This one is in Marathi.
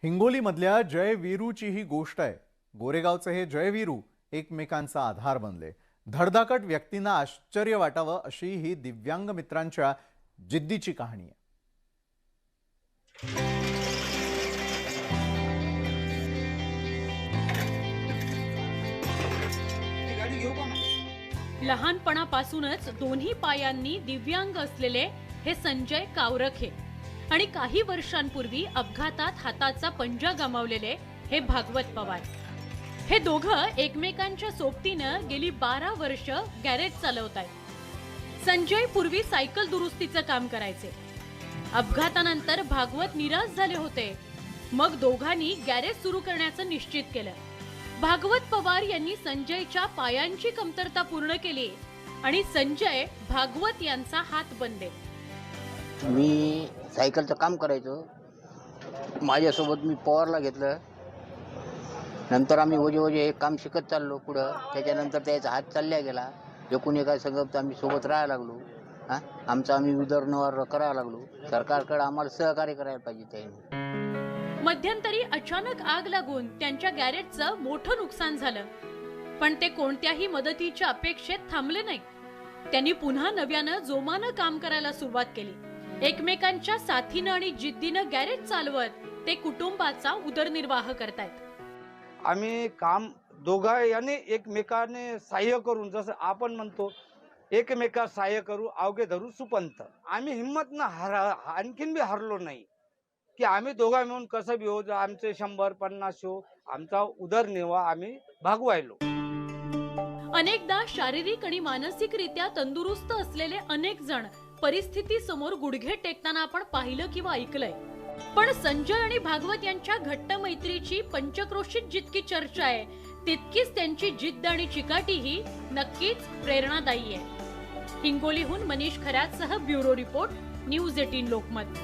हिंगोलीमधल्या जय वीरूची ही गोष्ट आहे। गोरेगावचे हे जय वीरू एकमेकांचा आधार बनले। धडधाकट व्यक्तींना आश्चर्य वाटावं अशी ही दिव्यांग मित्रांच्या जिद्दीची कहाणी आहे। लहानपणापासूनच दोन्ही पायांनी दिव्यांग असलेले हे संजय कावरखे आणि काही वर्षांपूर्वी अपघातात हाताचा पंजा गमावलेले हे भागवत पवार, हे दोघं एकमेकांच्या सोबतीनं गेली 12 वर्ष गॅरेज चालवतायत। संजय पूर्वी सायकल दुरुस्तीचं काम करायचे। अपघातानंतर भागवत निराश झाले होते। मग दोघांनी गॅरेज सुरू करण्याचं निश्चित केलं। भागवत पवार यांनी संजयच्या पायांची कमतरता पूर्ण केली आणि संजय भागवत यांचा हात बनले। मी सायकलचं काम करायचो। माझ्यासोबत मी पवारला घेतलं। नंतर आम्ही ओजे हे काम शिकत चाललो पुढं। त्याच्यानंतर त्याचा हात चालल्या गेला। एकूण एका संगत आम्ही सोबत राहायला लागलो। आमचा आम्ही उदरनिर्वाह करायला लागलो। सरकारकडे आम्हाला सहकार्य करायला पाहिजे त्याने। मध्यंतरी अचानक आग लागून त्यांच्या गॅरेजचं मोठं नुकसान झालं, पण ते कोणत्याही मदतीच्या अपेक्षेत थांबले नाही। त्यांनी पुन्हा नव्यानं जोमानं काम करायला सुरुवात केली। एकमेकांच्या साथीनं आणि जिद्दीनं गॅरेज चालवत ते कुटुंबाचा उदरनिर्वाह करतायत। आम्ही काम दोघा याने एकमेकाने सहाय्य करून, जसं आपण म्हणतो एकमेकास सहाय्य करू अवघे धरू सुपंथ। आम्ही हिंमत न आणखीन बी हरलो नाही की आम्ही दोघा मिळून कसं बी होत आमचे 100-50 हो आमचा उदरनिर्वाह आम्ही भागवायलो। अनेकदा शारीरिक आणि मानसिकरित्या तंदुरुस्त असलेले अनेक जण परिस्थिती समोर गुडघे टेकताना आपण पाहिलं किंवा ऐकलंय, पण संजय आणि भागवत यांच्या घट्ट मैत्रीची पंचक्रोशीत जितकी चर्चा आहे तितकीच त्यांची जिद्द आणि चिकाटीही नक्कीच प्रेरणादायी आहे। हिंगोलीहून मनीष खरातसह ब्युरो रिपोर्ट, न्यूज 18 लोकमत।